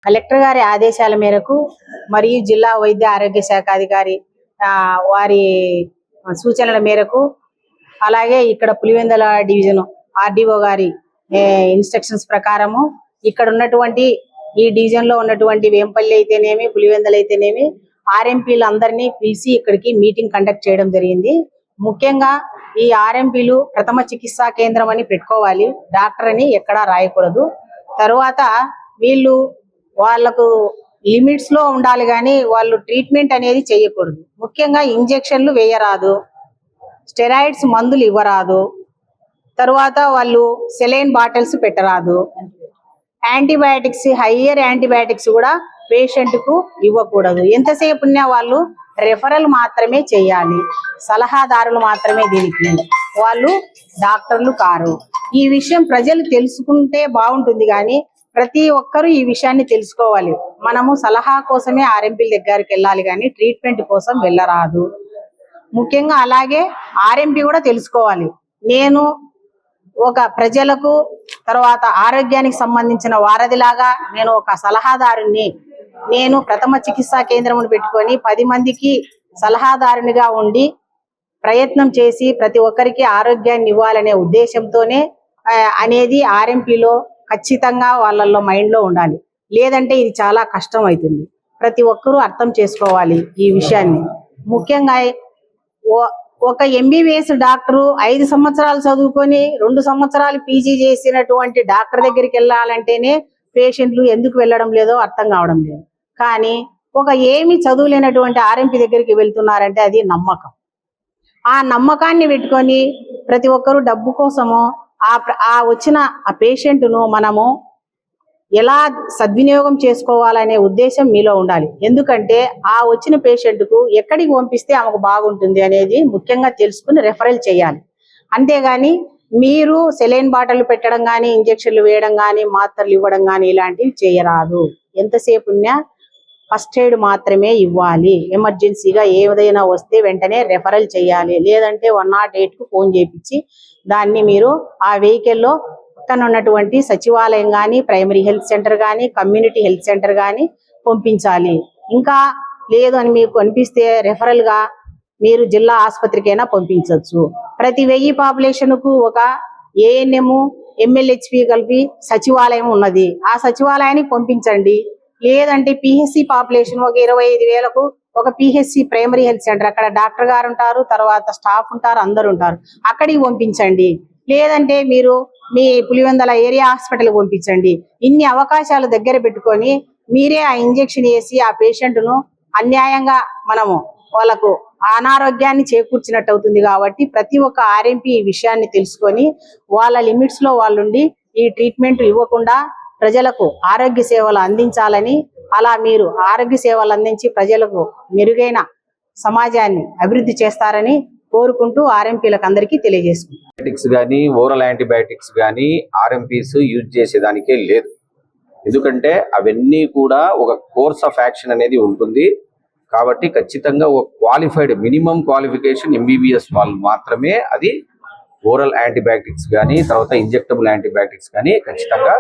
Collector గారి ఆదేశాల మేరకు మరియు జిల్లా వైద్య ఆరోగ్య శాఖ అధికారి వారి సూచనల మేరకు అలాగే ఇక్కడ పులివెందుల డివిజన్ ఆర్డీఓ గారి ఇన్స్ట్రక్షన్స్ ప్రకారము ఇక్కడ ఉన్నటువంటి ఈ డివిజన్ లో ఉన్నటువంటి వేంపల్లి అయితేనేమి పులివెందులు అయితేనేమి ఆర్ఎంపీలు అందరినీ పిలిచి ఇక్కడికి మీటింగ్ కండక్ట్ చేయడం జరిగింది. ముఖ్యంగా ఈ ఆర్ఎంపీలు ప్రథమ చికిత్సా కేంద్రం అని పెట్టుకోవాలి, డాక్టర్ అని ఎక్కడా రాయకూడదు. తర్వాత వీళ్ళు వాళ్ళకు లిమిట్స్ లో ఉండాలి కానీ వాళ్ళు ట్రీట్మెంట్ అనేది చేయకూడదు. ముఖ్యంగా ఇంజెక్షన్లు వేయరాదు, స్టెరాయిడ్స్ మందులు ఇవ్వరాదు, తర్వాత వాళ్ళు సెలైన్ బాటిల్స్ పెట్టరాదు, యాంటీబయాటిక్స్ హయ్యర్ యాంటీబయాటిక్స్ కూడా పేషెంట్ కు ఇవ్వకూడదు. ఎంతసేపు ఉన్నా వాళ్ళు రెఫరల్ మాత్రమే చేయాలి, సలహాదారులు మాత్రమే దీనికి, వాళ్ళు డాక్టర్లు కారు. ఈ విషయం ప్రజలు తెలుసుకుంటే బాగుంటుంది కానీ ప్రతి ఒక్కరూ ఈ విషయాన్ని తెలుసుకోవాలి. మనము సలహా కోసమే ఆర్ఎంపీల దగ్గరికి వెళ్ళాలి కానీ ట్రీట్మెంట్ కోసం వెళ్ళరాదు. ముఖ్యంగా అలాగే ఆర్ఎంపీ కూడా తెలుసుకోవాలి, నేను ఒక ప్రజలకు తర్వాత ఆరోగ్యానికి సంబంధించిన వారధిలాగా నేను ఒక సలహాదారుని, నేను ప్రథమ చికిత్సా కేంద్రం పెట్టుకొని 10 మందికి సలహాదారునిగా ఉండి ప్రయత్నం చేసి ప్రతి ఒక్కరికి ఆరోగ్యాన్ని ఇవ్వాలనే ఉద్దేశంతోనే అనేది ఆర్ఎంపీలో ఖచ్చితంగా వాళ్ళల్లో మైండ్ లో ఉండాలి. లేదంటే ఇది చాలా కష్టం అవుతుంది. ప్రతి ఒక్కరూ అర్థం చేసుకోవాలి ఈ విషయాన్ని. ముఖ్యంగా ఒక ఎంబీబీఎస్ డాక్టరు 5 సంవత్సరాలు చదువుకొని 2 సంవత్సరాలు పీజీ చేసినటువంటి డాక్టర్ దగ్గరికి వెళ్ళాలంటేనే పేషెంట్లు ఎందుకు వెళ్ళడం లేదో అర్థం కావడం లేదు. కానీ ఒక ఏమి చదువులేనటువంటి ఆర్ఎంపీ దగ్గరికి వెళ్తున్నారంటే అది నమ్మకం. ఆ నమ్మకాన్ని పెట్టుకొని ప్రతి ఒక్కరూ డబ్బు కోసము ఆ వచ్చిన ఆ పేషెంట్ను మనము ఎలా సద్వినియోగం చేసుకోవాలనే ఉద్దేశం మీలో ఉండాలి. ఎందుకంటే ఆ వచ్చిన పేషెంట్కు ఎక్కడికి పంపిస్తే ఆమెకు బాగుంటుంది అనేది ముఖ్యంగా తెలుసుకుని రెఫరల్ చేయాలి. అంతేగాని మీరు సెలైన్ బాటిల్ పెట్టడం కానీ, ఇంజక్షన్లు వేయడం కానీ, మాత్రలు ఇవ్వడం కానీ ఇలాంటివి చేయరాదు. ఎంతసేపు ఉన్నా ఫస్ట్ ఎయిడ్ మాత్రమే ఇవ్వాలి. ఎమర్జెన్సీగా ఏదైనా వస్తే వెంటనే రెఫరల్ చేయాలి. లేదంటే 108కు ఫోన్ చేయించి దాన్ని మీరు ఆ వెహికల్లో పక్కన ఉన్నటువంటి సచివాలయం కానీ, ప్రైమరీ హెల్త్ సెంటర్ కానీ, కమ్యూనిటీ హెల్త్ సెంటర్ కానీ పంపించాలి. ఇంకా లేదు అని మీకు అనిపిస్తే రెఫరల్ గా మీరు జిల్లా ఆసుపత్రికైనా పంపించవచ్చు. ప్రతి 1000 పాపులేషన్ కు ఒక ఏఎన్ఎం, ఎంఎల్హెచ్పి కలిపి సచివాలయం ఉన్నది, ఆ సచివాలయానికి పంపించండి. లేదంటే పిహెచ్సి పాపులేషన్ ఒక 25,000కు ఒక పిహెచ్సి ప్రైమరీ హెల్త్ సెంటర్, అక్కడ డాక్టర్ గారు ఉంటారు, తర్వాత స్టాఫ్ ఉంటారు, అందరు ఉంటారు, అక్కడికి పంపించండి. లేదంటే మీరు మీ పులివెందుల ఏరియా హాస్పిటల్ పంపించండి. ఇన్ని అవకాశాలు దగ్గర పెట్టుకొని మీరే ఆ ఇంజెక్షన్ వేసి ఆ పేషెంట్ను అన్యాయంగా మనము వాళ్ళకు అనారోగ్యాన్ని చేకూర్చినట్టు అవుతుంది. కాబట్టి ప్రతి ఒక్క ఆర్ఎంపీ ఈ విషయాన్ని తెలుసుకొని వాళ్ళ లిమిట్స్ లో వాళ్ళుండి ఈ ట్రీట్మెంట్ ఇవ్వకుండా ప్రజలకు ఆరోగ్య సేవలు అందించాలని, అలా మీరు ఆరోగ్య సేవలు అందించి ప్రజలకు మెరుగైన సమాజాన్ని అభివృద్ధి చేస్తారని కోరుకుంటూ ఆర్ఎంపీలకు అందరికీ తెలియజేసుకుంటారు. కానీ ఓరల్ యాంటీబయాటిక్స్ కానీ ఆర్ఎంపీస్ యూజ్ చేసేదానికే లేదు. ఎందుకంటే అవన్నీ కూడా ఒక కోర్స్ ఆఫ్ యాక్షన్ అనేది ఉంటుంది. కాబట్టి ఖచ్చితంగా ఒక క్వాలిఫైడ్ మినిమం క్వాలిఫికేషన్ ఎంబీబీఎస్ వాళ్ళు మాత్రమే అది ఓరల్ యాంటీబయాటిక్స్ కానీ తర్వాత ఇంజెక్టబుల్ యాంటీబయాటిక్స్ కానీ ఖచ్చితంగా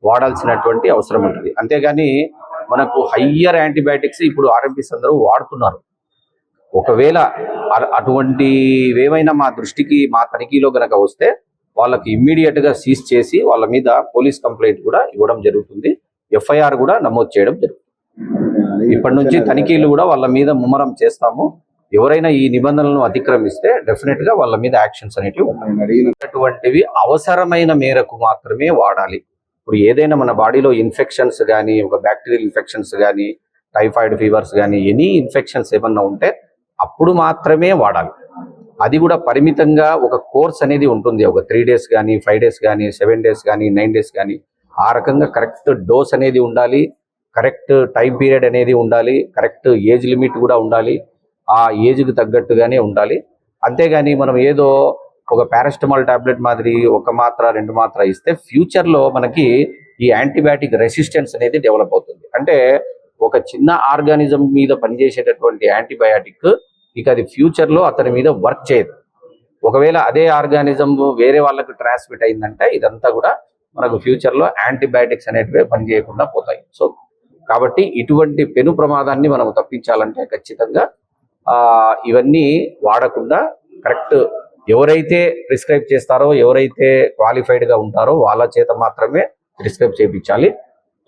వాడాల్సినటువంటి అవసరం ఉంటుంది. అంతేగాని మనకు హయ్యర్ యాంటీబయాటిక్స్ ఇప్పుడు ఆర్ఎంపీస్ అందరూ వాడుతున్నారు. ఒకవేళ అటువంటి ఏమైనా మా దృష్టికి మా తనిఖీలో గనక వస్తే వాళ్ళకి ఇమ్మీడియట్ గా సీజ్ చేసి వాళ్ళ మీద పోలీస్ కంప్లైంట్ కూడా ఇవ్వడం జరుగుతుంది, ఎఫ్ఐఆర్ కూడా నమోదు చేయడం జరుగుతుంది. ఇప్పటి నుంచి తనిఖీలు కూడా వాళ్ళ మీద ముమ్మరం చేస్తాము. ఎవరైనా ఈ నిబంధనలను అతిక్రమిస్తే డెఫినెట్ గా వాళ్ళ మీద యాక్షన్స్ అనేటివి అటువంటివి అవసరమైన మేరకు మాత్రమే వాడాలి. ఇప్పుడు ఏదైనా మన బాడీలో ఇన్ఫెక్షన్స్ కానీ, ఒక బ్యాక్టీరియల్ ఇన్ఫెక్షన్స్ కానీ, టైఫాయిడ్ ఫీవర్స్ కానీ, ఎనీ ఇన్ఫెక్షన్స్ ఏమన్నా ఉంటే అప్పుడు మాత్రమే వాడాలి. అది కూడా పరిమితంగా ఒక కోర్స్ అనేది ఉంటుంది. ఒక 3 days కానీ, 5 days కానీ, 7 days కానీ, 9 days కానీ, ఆ రకంగా కరెక్ట్ డోస్ అనేది ఉండాలి, కరెక్ట్ టైం పీరియడ్ అనేది ఉండాలి, కరెక్ట్ ఏజ్ లిమిట్ కూడా ఉండాలి, ఆ ఏజ్కి తగ్గట్టుగానే ఉండాలి. అంతేగాని మనం ఏదో ఒక పారాసిటమాల్ టాబ్లెట్ మాదిరి 1 మాత్ర 2 మాత్ర ఇస్తే ఫ్యూచర్లో మనకి ఈ యాంటీబయాటిక్ రెసిస్టెన్స్ అనేది డెవలప్ అవుతుంది. అంటే ఒక చిన్న ఆర్గానిజం మీద పనిచేసేటటువంటి యాంటీబయాటిక్ ఇక అది ఫ్యూచర్లో అతని మీద వర్క్ చేయదు. ఒకవేళ అదే ఆర్గానిజం వేరే వాళ్ళకి ట్రాన్స్మిట్ అయిందంటే ఇదంతా కూడా మనకు ఫ్యూచర్లో యాంటీబయాటిక్స్ అనేటివి పనిచేయకుండా పోతాయి. సో కాబట్టి ఇటువంటి పెను ప్రమాదాన్ని మనం తప్పించాలంటే ఖచ్చితంగా ఇవన్నీ వాడకుండా కరెక్ట్ ఎవరైతే ప్రిస్క్రైబ్ చేస్తారో, ఎవరైతే క్వాలిఫైడ్ గా ఉంటారో వాళ్ళ చేత మాత్రమే ప్రిస్క్రైబ్ చేయించాలి.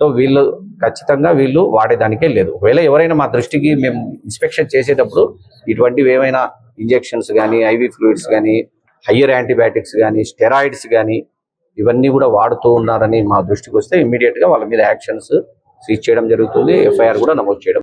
సో వీళ్ళు ఖచ్చితంగా వీళ్ళు వాడేదానికే లేదు. ఒకవేళ ఎవరైనా మా దృష్టికి మేము ఇన్స్పెక్షన్ చేసేటప్పుడు ఇటువంటివి ఏమైనా ఇంజెక్షన్స్ కానీ, ఐవి ఫ్లూయిడ్స్ కానీ, హయ్యర్ యాంటీబయాటిక్స్ కానీ, స్టెరాయిడ్స్ కానీ ఇవన్నీ కూడా వాడుతూ ఉన్నారని మా దృష్టికి వస్తే ఇమ్మీడియట్ గా వాళ్ళ మీద యాక్షన్స్ సీజ్ చేయడం జరుగుతుంది, ఎఫ్ఐఆర్ కూడా నమోదు చేయడం